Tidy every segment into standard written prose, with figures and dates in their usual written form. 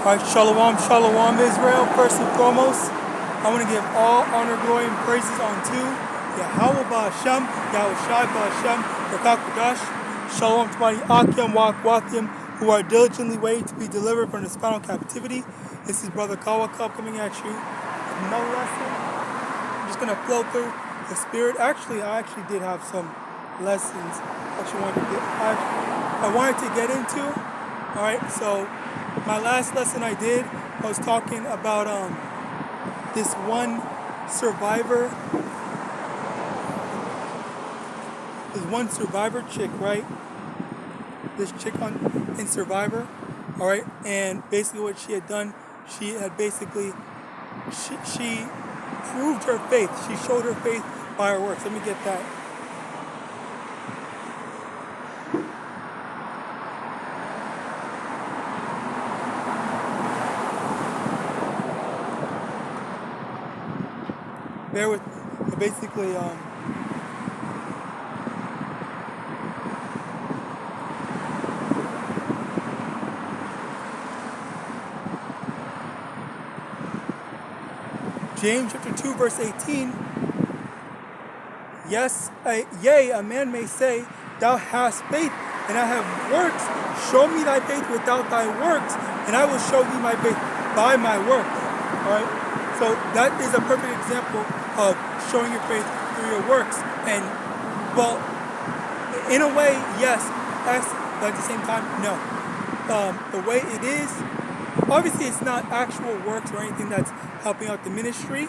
Alright, Shalom, Shalom, Israel. First and foremost, I want to give all honor, glory, and praises unto YAHAWAH Hashem, Yahawashi Hashem, Rakakadash. Shalom to my AHPARYAM, who are diligently waiting to be delivered from the spinal captivity. This is Brother Kawakub coming at you with another lesson. I'm just going to flow through the spirit. I actually did have some lessons I wanted to get into. Alright, so my last lesson I was talking about this one survivor chick, right? This chick in Survivor, alright? And basically what she had done, she proved her faith. She showed her faith by her works. Let me get that. Bear with me. Basically, James chapter 2 verse 18. Yes, yea, a man may say, thou hast faith, and I have works. Show me thy faith without thy works, and I will show thee my faith by my works. All right. So that is a perfect example of showing your faith through your works. And, well, in a way, yes, but at the same time, no. The way it is, obviously it's not actual works or anything that's helping out the ministry.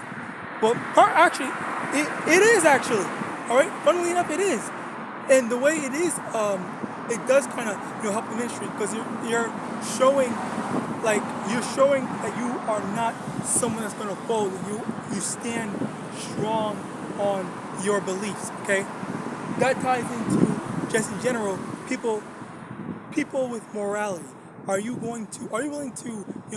Well, it is actually. All right, funnily enough, it is. And the way it is, it does kind of help the ministry, because you're showing that you are not someone that's going to fold. You stand strong on your beliefs. Okay, that ties into just in general people with morality. Are you willing to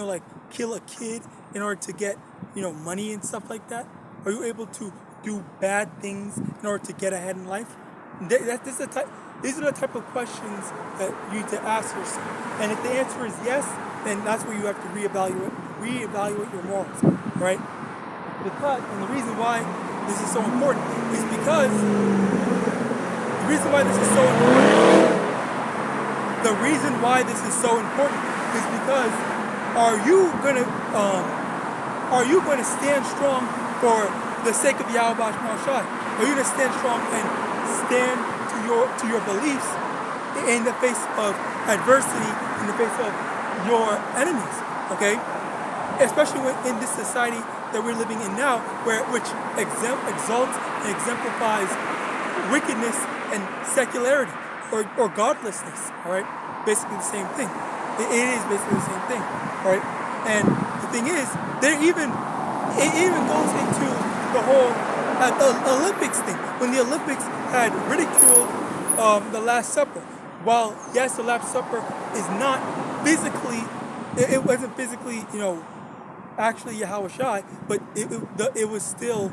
like kill a kid in order to get money and stuff like that? Are you able to do bad things in order to get ahead in life? These are the type of questions that you need to ask yourself. And if the answer is yes, then that's where you have to reevaluate your morals, right? And the reason why this is so important is because the reason why this is so important is because are you gonna stand strong for the sake of Yahweh Shai? Are you gonna stand strong and stand to your beliefs in the face of adversity, in the face of your enemies? Okay, especially in this society that we're living in now, which exalts and exemplifies wickedness and secularity or godlessness. All right, basically the same thing. It is basically the same thing. All right, and the thing is, it even goes into the whole Olympics thing. When the Olympics had ridiculed the Last Supper, while yes, the Last Supper is not physically, it wasn't physically, actually Yahawashi, but it was still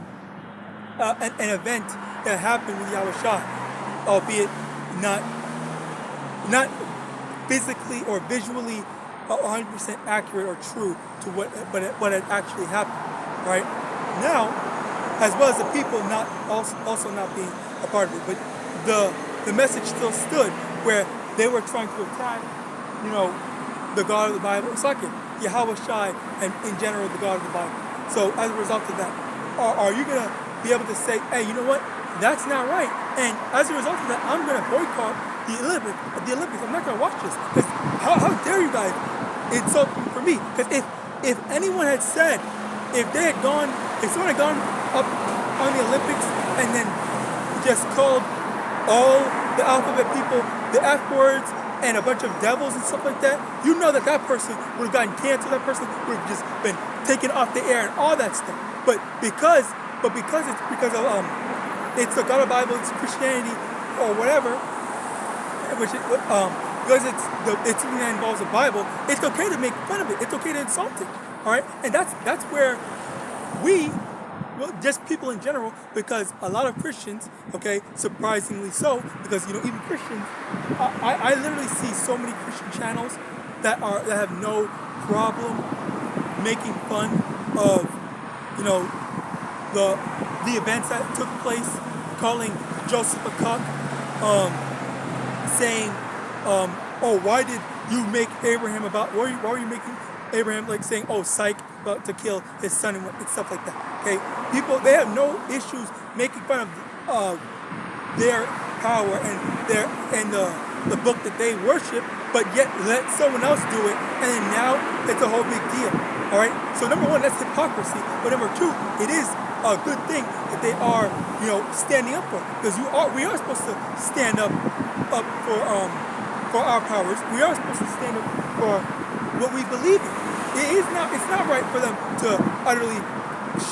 an event that happened with Yahawashi, albeit not physically or visually 100% accurate or true to what had actually happened. Right now, as well as the people also not being a part of it, but the message still stood, where they were trying to attack, the God of the Bible. It's like Yahawashi, and in general the God of the Bible. So as a result of that, are you gonna be able to say, hey, you know what? That's not right. And as a result of that, I'm gonna boycott the Olympics. I'm not gonna watch this. Because how dare you guys insult for me? Because if anyone had said, if someone had gone up on the Olympics and then just called all the alphabet people the F words and a bunch of devils and stuff like that, that person would have gotten canceled. That person would have just been taken off the air and all that stuff. But because it's because of it's the God of the Bible, it's Christianity or whatever, because it's something that involves the Bible, it's okay to make fun of it. It's okay to insult it. All right, and that's where just people in general, because a lot of Christians, okay, surprisingly so, because even Christians, I literally see so many Christian channels that have no problem making fun of, you know, the events that took place, calling Joseph a cuck, saying, oh, why did you make Abraham about, why were you making Abraham, like, saying, oh, psych, about to kill his son and stuff like that, okay? People, they have no issues making fun of their power and the book that they worship, but yet let someone else do it, and then now it's a whole big deal, all right? So number one, that's hypocrisy, but number two, it is a good thing that they are, you know, standing up for it, because we are supposed to stand up for our powers. We are supposed to stand up for what we believe in. It's not right for them to utterly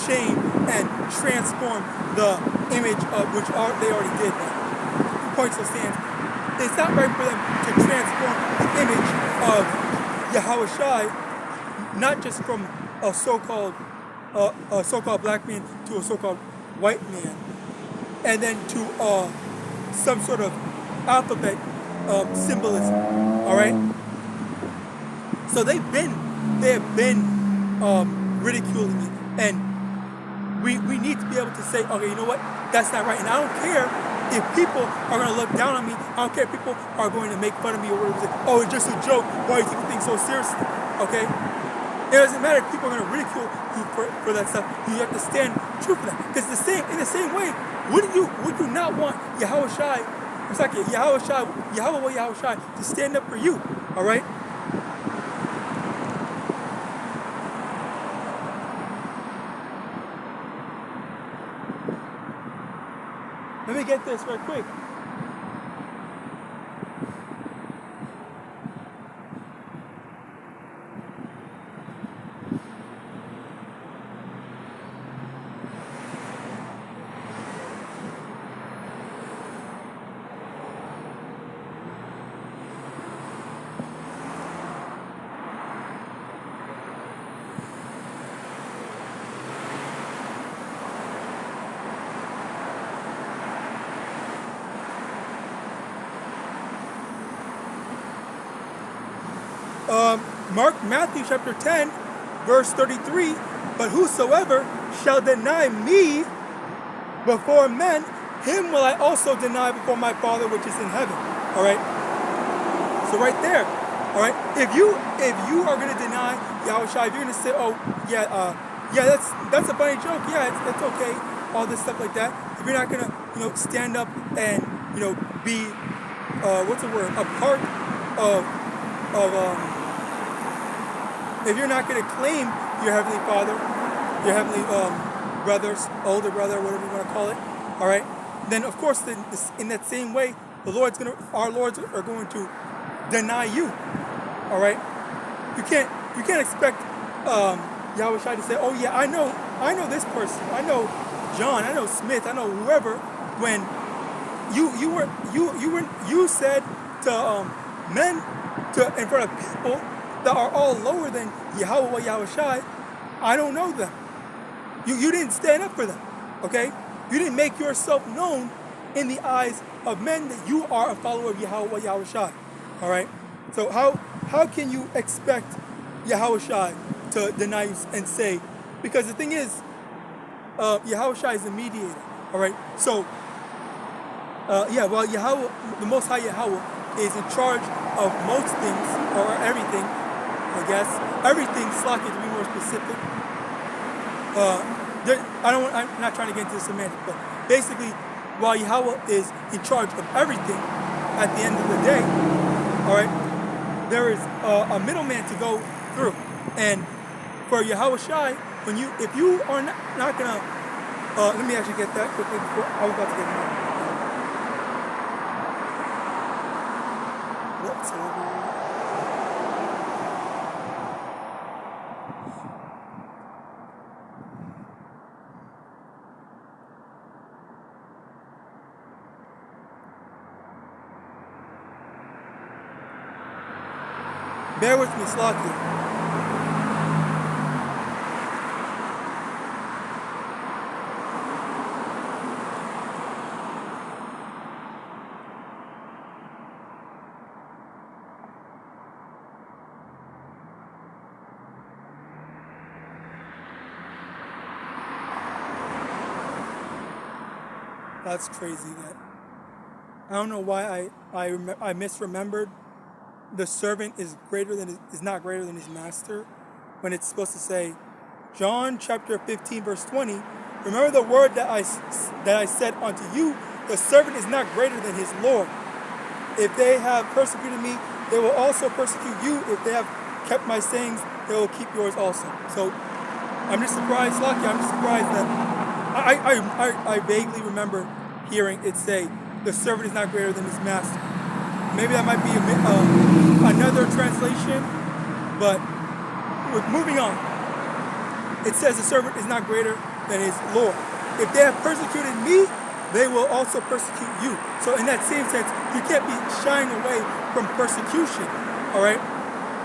shame and transform the image of which they already did. The point still stands. It's not right for them to transform the image of Yahawashi, not just from a so-called black man to a so-called white man, and then to some sort of alphabet symbolism. All right. So they have been ridiculing me, and we need to be able to say, okay, you know what, that's not right. And I don't care if people are going to look down on me. I don't care if people are going to make fun of me or whatever. Oh, it's just a joke. Why do you take things so seriously? Okay? It doesn't matter if people are going to ridicule you for that stuff. You have to stand true for that. Because in the same way, would you not want Yahawashi, it's like Yahawashi to stand up for you? All right? Let me get this real quick. Matthew chapter 10, verse 33, but whosoever shall deny me before men, him will I also deny before my Father which is in heaven. All right? So right there, all right? If you are going to deny Yahawashi, if you're going to say, oh, yeah, that's a funny joke, yeah, that's okay, all this stuff like that, if you're not going to, you know, stand up and, you know, be, what's the word, a part of if you're not going to claim your Heavenly Father, your Heavenly brothers, older brother, whatever you want to call it, all right, then of course in that same way, our lords are going to deny you, all right? You can't expect Yahawashi to say, oh yeah, I know this person, I know John, I know Smith, I know whoever, when you said to men in front of people that are all lower than Yahawashi, I don't know them. You didn't stand up for them, okay? You didn't make yourself known in the eyes of men that you are a follower of Yahawashi, all right? So how can you expect Yahawashi to deny you and say, because the thing is, Yahawashi is the mediator, all right? So, the Most High Yahawah is in charge of most things, or everything, I guess. Everything, Slaki, to be more specific. I'm not trying to get into the semantics, but basically, while Yahawah is in charge of everything, at the end of the day, all right, there is a middleman to go through. And for Yahawashi, if you are not gonna, let me actually get that quickly before I was about to get it. Bear with me, Slaki. That's crazy. That I don't know why I misremembered. The servant is not greater than his master, when it's supposed to say, John chapter 15 verse 20. Remember the word that I said unto you, the servant is not greater than his Lord. If they have persecuted me, they will also persecute you. If they have kept my sayings, they will keep yours also. So I'm just surprised, Lucky. I'm just surprised that I vaguely remember hearing it say, the servant is not greater than his master. Maybe that might be another translation, but we're moving on. It says the servant is not greater than his Lord. If they have persecuted me, they will also persecute you. So in that same sense, you can't be shying away from persecution, all right?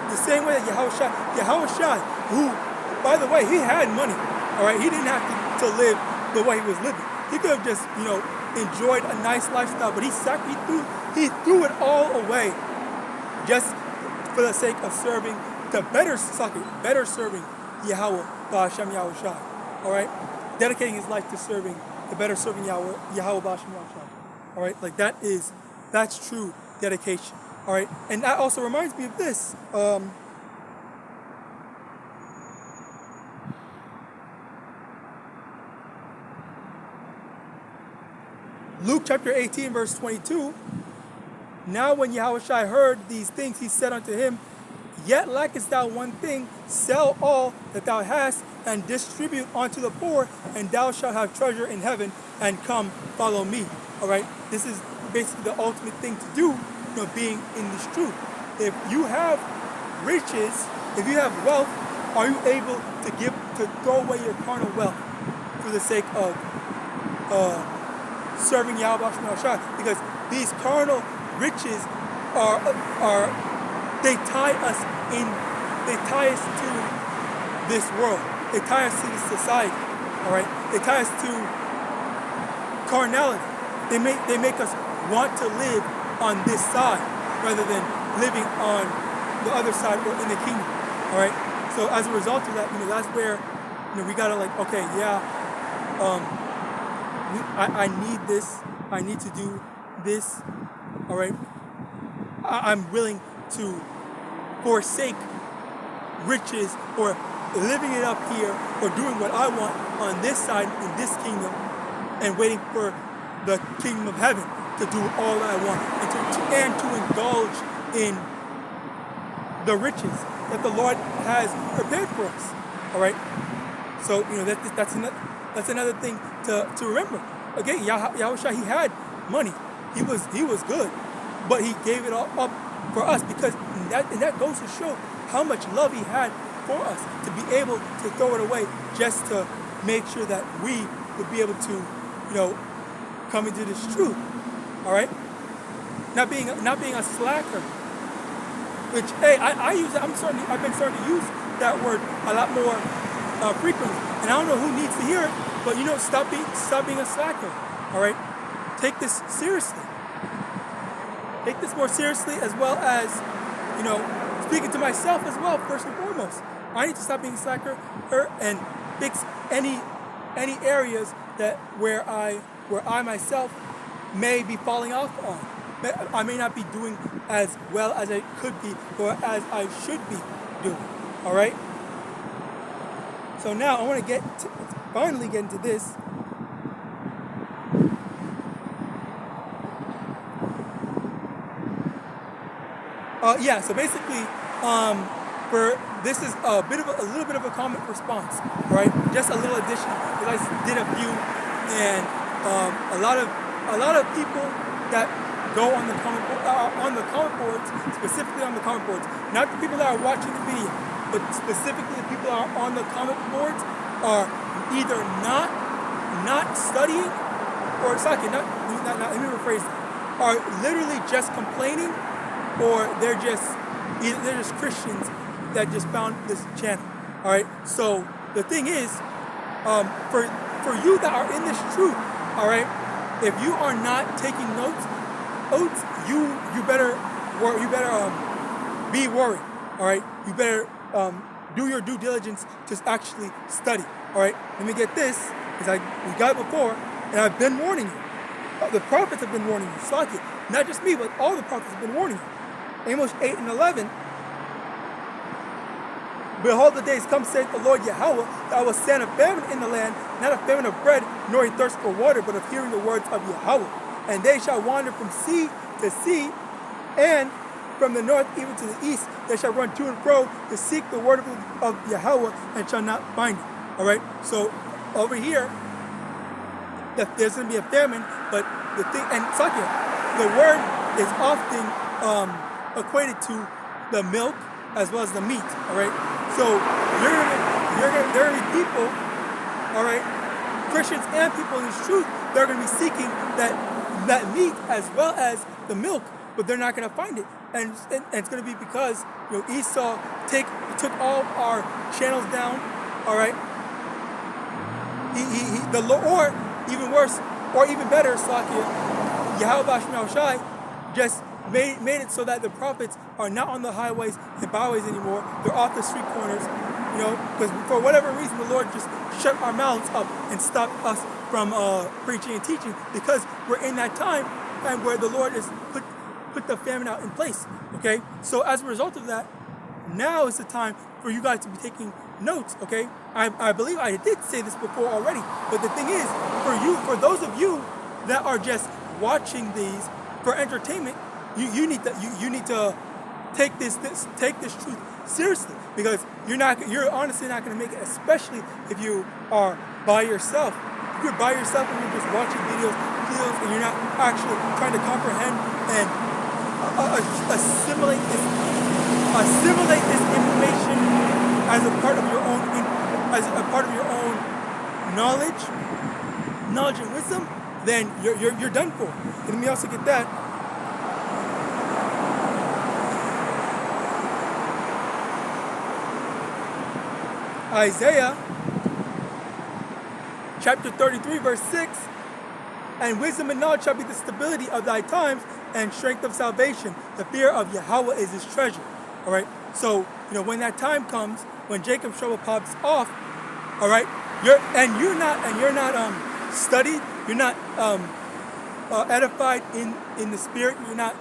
The same way that Yahawashi, who, by the way, he had money, all right? He didn't have to live the way he was living. He could have just, enjoyed a nice lifestyle, but he threw it all away just for the sake of serving, better serving Yahweh, Ba'ashem Yahushai, all right? Dedicating his life to serving, better serving Yahweh, Ba'ashem Yahushai, all right? Like that's true dedication, all right? And that also reminds me of this. Luke chapter 18 verse 22. Now when Yahawashi heard these things, he said unto him, Yet lackest thou one thing, sell all that thou hast, and distribute unto the poor, and thou shalt have treasure in heaven, and come, follow me. All right, this is basically the ultimate thing to do, being in this truth. If you have riches, if you have wealth, are you able to throw away your carnal wealth for the sake of serving Yahweh? Because these carnal riches they tie us to this world. They tie us to this society, all right? They tie us to carnality. They make us want to live on this side rather than living on the other side or in the kingdom, all right? So as a result of that, that's where we gotta okay, yeah, I need this. I need to do this, all right? I'm willing to forsake riches or living it up here or doing what I want on this side in this kingdom and waiting for the kingdom of heaven to do all that I want and to indulge in the riches that the Lord has prepared for us. All right. So that's another thing to remember. Again, Yahawashi, he had money. He was good, but he gave it all up for us because that goes to show how much love he had for us to be able to throw it away just to make sure that we would be able to, come into this truth. All right, not being a slacker. Which I use that. I've been starting to use that word a lot more frequently, and I don't know who needs to hear it, but stop being a slacker. All right, take this seriously. Take this more seriously, as well as speaking to myself as well. First and foremost, I need to stop being a slacker and fix any areas where I myself may be falling off on. I may not be doing as well as I could be or as I should be doing. All right. So now I want to finally get into this. So basically, this is a little bit of a comment response, right? Just a little addition because I did a few, and a lot of people that go on the comment boards, specifically on the comment boards, not the people that are watching the video, but specifically the people that are on the comment boards are either not studying or let me rephrase that, are literally just complaining, or they're just Christians that just found this channel. All right. So the thing is, for you that are in this truth, all right, if you are not taking notes, you better be worried. All right. You better do your due diligence to actually study. All right. Let me get this, because we got it before, and I've been warning you. The prophets have been warning you. Slack it. Not just me, but all the prophets have been warning you. Amos 8 and 11. Behold, the days come, saith the Lord Yahweh, that I will send a famine in the land, not a famine of bread, nor a thirst for water, but of hearing the words of Yahweh. And they shall wander from sea to sea, and from the north even to the east. They shall run to and fro to seek the word of Yahweh, and shall not find it. All right. So over here, there's going to be a famine, but the thing, and Sakya, the word is often equated to the milk as well as the meat. All right. So there are going to be people, all right, Christians and people in this truth, they're going to be seeking that meat as well as the milk, but they're not going to find it. And it's going to be because, you know, Esau took all our channels down, all right. Or even worse, or even better, Slakia, YAHAWASHI just made it so that the prophets are not on the highways and byways anymore. They're off the street corners, you know, because for whatever reason the Lord just shut our mouths up and stopped us from preaching and teaching, because we're in that time and where the Lord has put the famine out in place. Okay, so as a result of that, now is the time for you guys to be taking notes. Okay, I believe I did say this before already, but the thing is, for those of you that are just watching these for entertainment, you need to take this truth seriously, because you're honestly not going to make it, especially if you are by yourself. If you're by yourself and you're just watching videos and you're not actually trying to comprehend and assimilate this information as a part of your own knowledge and wisdom, then you're done for. And let me also get that. Isaiah chapter 33 verse 6, and wisdom and knowledge shall be the stability of thy times, and strength of salvation. The fear of Yahweh is his treasure. All right. So, you know, when that time comes, when Jacob's trouble pops off, all right, you're not studied, you're not edified in the spirit, you're not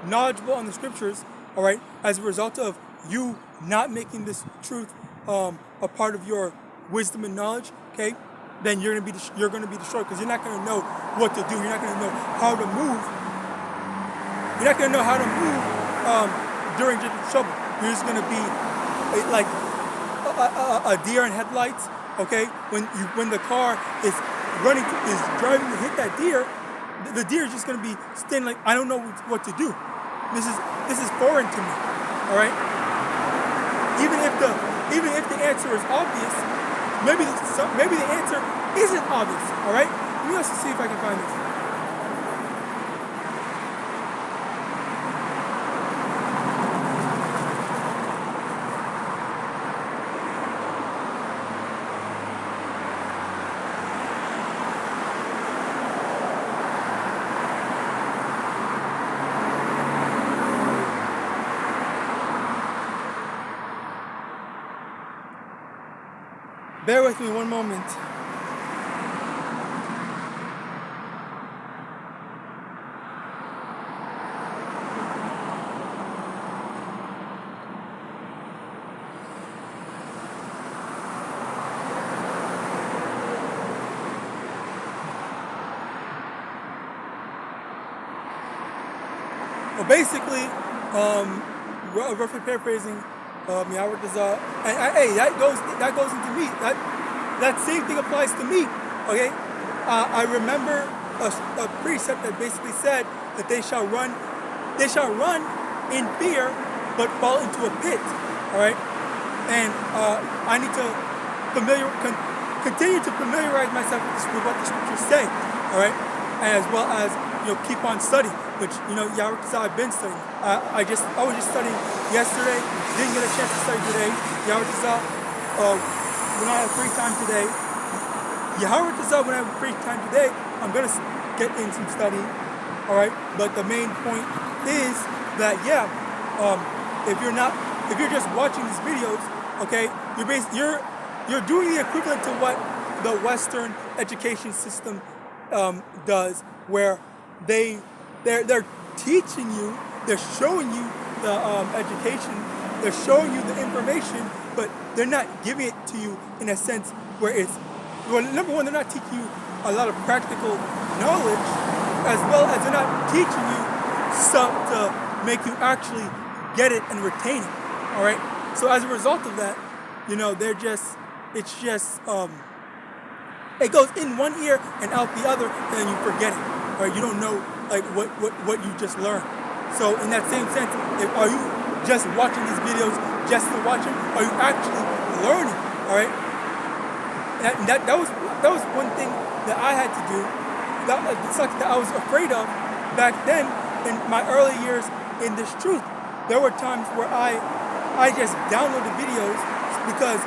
knowledgeable on the scriptures, all right, as a result of you not making this truth a part of your wisdom and knowledge, okay, then you're gonna be destroyed, because you're not gonna know what to do. You're not gonna know how to move. You're not gonna know how to move during trouble. You're just gonna be like a deer in headlights. Okay, when the car is driving to hit that deer, the deer is just gonna be standing like, I don't know what to do. This is foreign to me. All right. Even if the answer is obvious, maybe the answer isn't obvious. All right. Let me also see if I can find this. Bear with me one moment. Well, basically, roughly paraphrasing, Yahawadah, and hey, that goes into me. That same thing applies to me. Okay, I remember a precept that basically said that they shall run in fear, but fall into a pit. All right, and I need to continue to familiarize myself with what the scriptures say. All right, as well as, you know, keep on studying, which, you know, Yahawadah, I've been studying. I was just studying yesterday. Didn't get a chance to study today. Yahawadah, when I have free time today, when I have free time today, I'm gonna get in some studying. All right, but the main point is that if you're just watching these videos, okay, you're doing the equivalent to what the Western education system does, where they're teaching you, they're showing you the education, they're showing you the information, but they're not giving it to you in a sense where it's, well, number one, they're not teaching you a lot of practical knowledge, as well as they're not teaching you stuff to make you actually get it and retain it. All right. So as a result of that, you know, it goes in one ear and out the other, and then you forget it. All right. You don't know like what you just learned. So in that same sense, are you just watching these videos just to watch them? Are you actually learning? All right. And that was one thing that I had to do. It's something that I was afraid of back then in my early years in this truth. There were times where I just downloaded videos because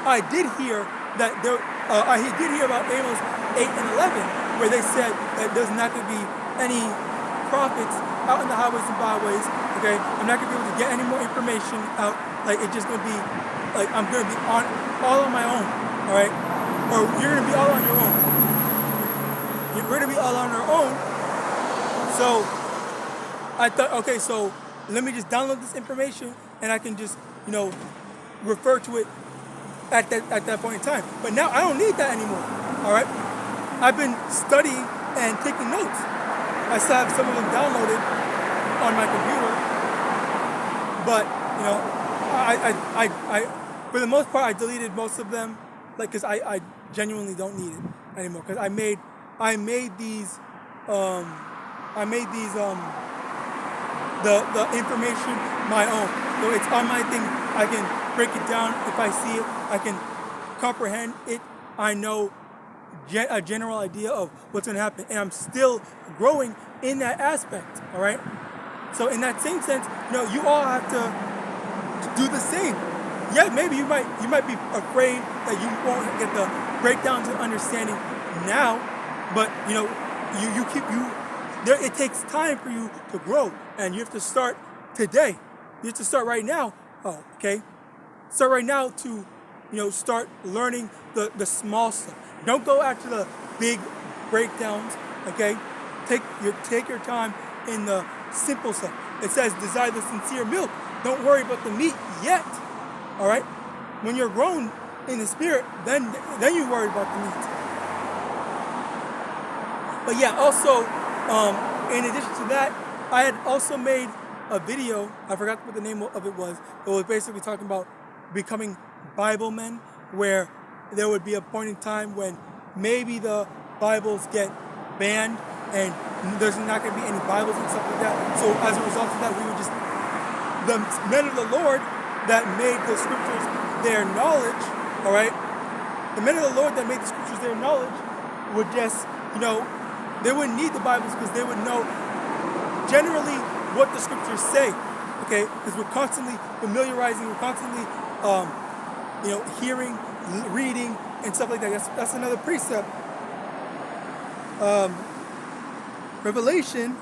I did hear that I did hear about Amos 8 and 11, where they said that there's not going to be any prophets out in the highways and byways. Okay, I'm not going to be able to get any more information out. Like, it's just going to be like I'm going to be all on my own. All right, or you're going to be all on your own. You're going to be all on our own. So I thought, okay, so let me just download this information and I can just, you know, refer to it at that point in time. But now I don't need that anymore. All right, I've been studying and taking notes. I still have some of them downloaded on my computer, but you know, I for the most part I deleted most of them, like, because I genuinely don't need it anymore. Because I made these the information my own. So it's on my thing. I can break it down if I see it. I can comprehend it. I know a general idea of what's going to happen, and I'm still growing in that aspect. All right. So in that same sense, you know, you all have to do the same. Yeah, maybe you might be afraid that you won't get the breakdowns and understanding now, but you know, it takes time for you to grow, and you have to start today. You have to start right now. Oh, okay. Start right now to, you know, start learning the small stuff. Don't go after the big breakdowns. Okay. Take your time in the simple stuff. It says, desire the sincere milk. Don't worry about the meat yet. All right. When you're grown in the spirit, then you worry about the meat. But yeah, also, in addition to that, I had also made a video. I forgot what the name of it was. It was basically talking about becoming Bible men, where there would be a point in time when maybe the Bibles get banned and there's not going to be any Bibles and stuff like that. So as a result of that, we would just, the men of the Lord that made the scriptures their knowledge, all right? The men of the Lord that made the scriptures their knowledge would just, you know, they wouldn't need the Bibles because they would know generally what the scriptures say, okay? Because we're constantly familiarizing, we're constantly, you know, hearing, reading, and stuff like that. That's another precept. Revelation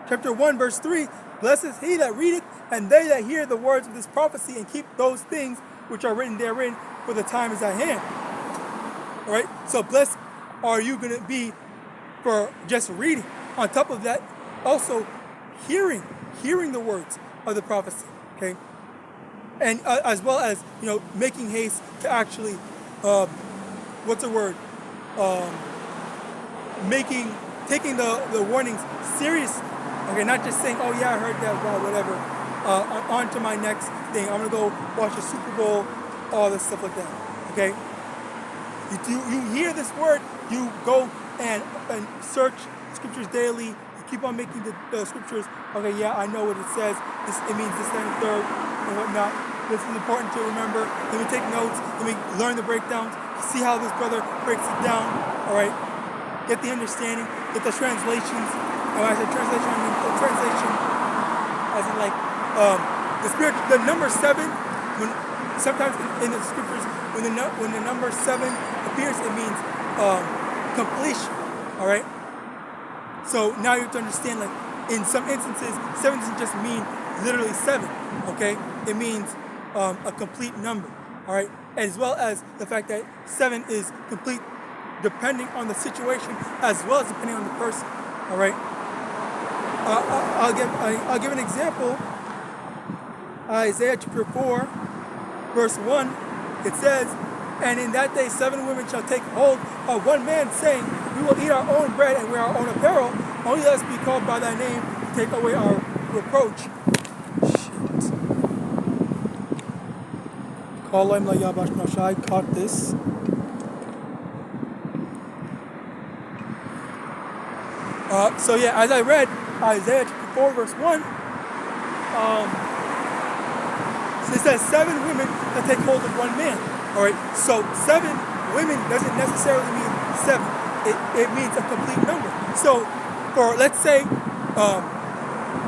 chapter 1, verse 3, blessed is he that readeth, and they that hear the words of this prophecy, and keep those things which are written therein, for the time is at hand. All right? So blessed are you going to be for just reading. On top of that, also hearing the words of the prophecy, okay? And as well as, you know, making haste to actually, taking the warnings serious. Okay, not just saying, oh yeah, I heard that, well, whatever. On to my next thing. I'm gonna go watch the Super Bowl, all this stuff like that. Okay? You hear this word, you go and search scriptures daily. You keep on making the scriptures. Okay, yeah, I know what it says. It means this, that, and third, and whatnot. This is important to remember. Let me take notes. Let me learn the breakdowns. See how this brother breaks it down. All right. Get the understanding. Get the translations. When I say translation, I mean the translation as in like the spirit. The number 7. When sometimes in the scriptures, when the number 7 appears, it means completion. All right. So now you have to understand, like, in some instances, 7 doesn't just mean literally 7. Okay, it means a complete number. All right, as well as the fact that 7 is complete depending on the situation as well as depending on the person. All right. I'll give an example. Isaiah chapter 4, verse 1. It says, "And in that day 7 women shall take hold of one man, saying, We will eat our own bread and wear our own apparel. Only let us be called by thy name to take away our reproach." Shit. I caught this. So yeah, as I read Isaiah chapter 4, verse 1, it says 7 women that take hold of one man. All right, so 7 women doesn't necessarily mean 7. It means a complete number. So, for let's say,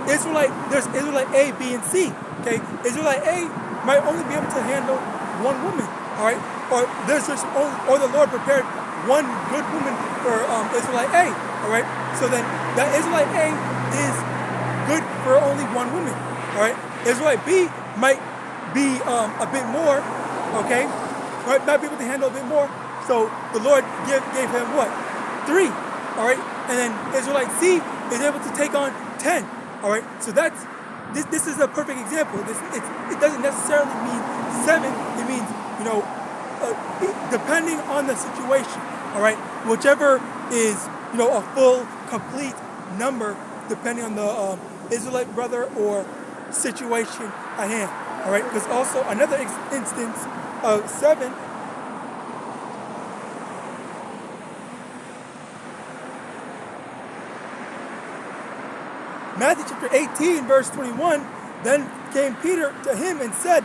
there's Israelite A, B, and C. Okay, Israelite A might only be able to handle 1 woman. All right, or the Lord prepared 1 good woman for Israelite A. All right, so then that Israelite A is good for only 1 woman. All right, Israelite B might be a bit more, okay, right, might be able to handle a bit more. So the Lord gave him what? 3, all right, and then Israelite C is able to take on 10, all right. So this is a perfect example. It doesn't necessarily mean 7. It means, depending on the situation, all right, whichever is, a full, complete number, depending on the Israelite brother or situation at hand. All right, there's also another instance of 7. Matthew chapter 18, verse 21, then came Peter to him and said,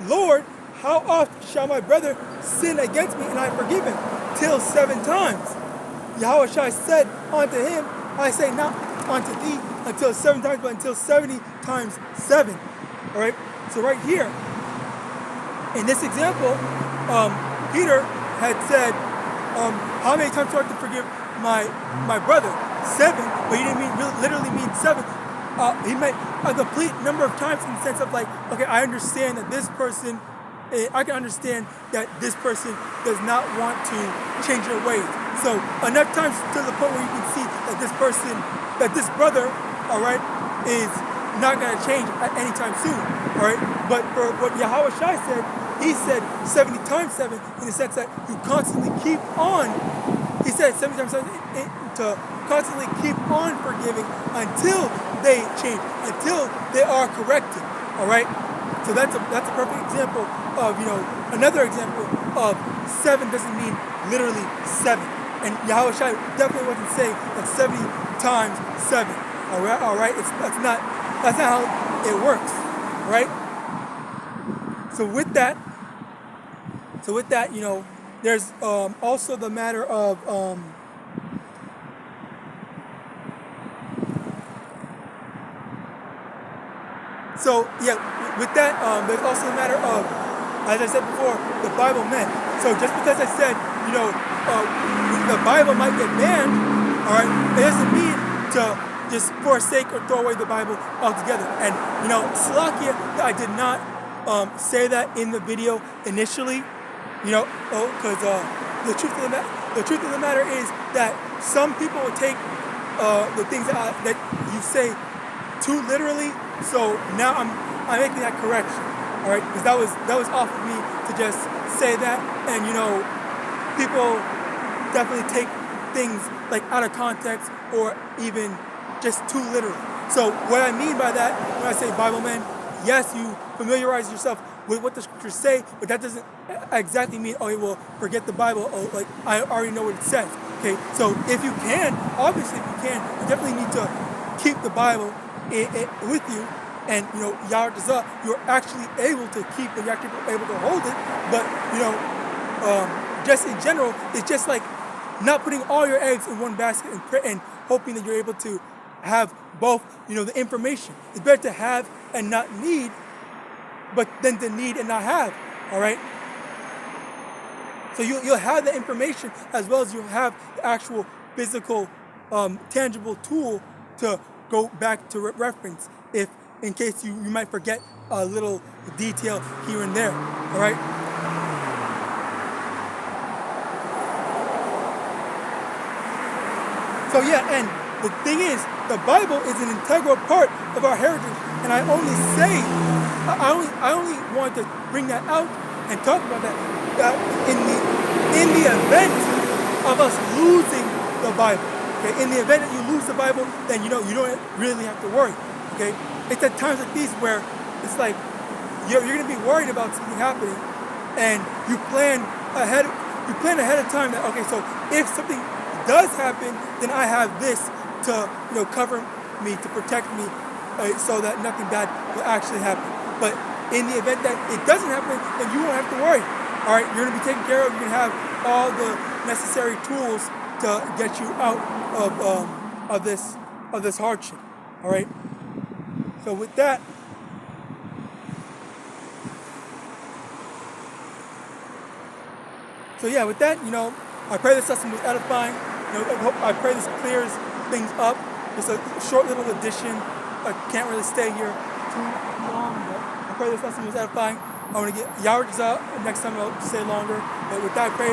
Lord, how oft shall my brother sin against me and I forgive him? Till 7 times. Yahawashi said unto him, I say not unto thee until 7 times, but until 70 times 7. All right. So right here, in this example, Peter had said, how many times do I have to forgive my brother? 7, but he didn't literally mean 7. He meant a complete number of times in the sense of like, okay, I understand that this person, I can understand that this person does not want to change their ways. So enough times to the point where you can see that this person, that this brother, all right, is not going to change at any time soon, all right? But for what Yahawashi said, he said 70 times 7 in the sense that you constantly keep on, he said 70 times 7 to constantly keep on forgiving until they change, until they are corrected, all right? So that's a perfect example of, another example of 7 doesn't mean literally 7. And Yahawashi definitely wasn't saying that 70 times 7, all right? That's not how it works, right? So with that, there's also the matter of with that, there's also the matter of, as I said before, the Bible men. So just because I said, the Bible might get banned, all right, it doesn't mean to just forsake or throw away the Bible altogether. And Slakia, I did not say that in the video initially, because the truth of the matter is that some people will take the things that you say too literally. So now I'm making that correction, all right? Because that was off of me to just say that, and people definitely take things like out of context or even just too literal. So what I mean by that, when I say Bible men, yes, you familiarize yourself with what the scriptures say, but that doesn't exactly mean, oh, well, forget the Bible, oh, like, I already know what it says, okay? So if you can, obviously if you can, you definitely need to keep the Bible with you, and, Yahawadah, you're actually able to keep it, you're actually able to hold it, but, just in general, it's just like not putting all your eggs in one basket and hoping that you're able to have both, the information. It's better to have and not need, but than to need and not have, all right? So you'll have the information as well as you'll have the actual physical, tangible tool to go back to reference if, in case you might forget a little detail here and there, all right? So yeah, and the thing is, the Bible is an integral part of our heritage, and I only want to bring that out and talk about that in the event of us losing the Bible. Okay, in the event that you lose the Bible, then you don't really have to worry. Okay, it's at times like these where it's like you're going to be worried about something happening, and you plan ahead of time that, okay, so if something does happen, then I have this to cover me, to protect me, so that nothing bad will actually happen. But in the event that it doesn't happen, then you won't have to worry. All right, you're going to be taken care of. You're going to have all the necessary tools to get you out of this hardship. All right. So with that, I pray this lesson was edifying. I pray this clears things up. It's a short little addition. I can't really stay here too long, but I pray this lesson was edifying. I want to get Yahawadah next time. I'll stay longer. But with that, I pray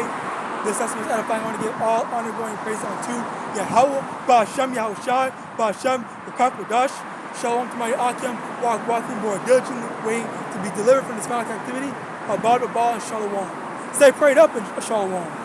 this lesson was edifying. I want to give all honor, glory, and praise unto Yahawah, Ba'ashem, Yahawashi, Ba'ashem, B'kakadash. Shalom to my Akim, walking more diligently, waiting to be delivered from this violent activity. Abad, and Shalom. Stay prayed up in Shalom.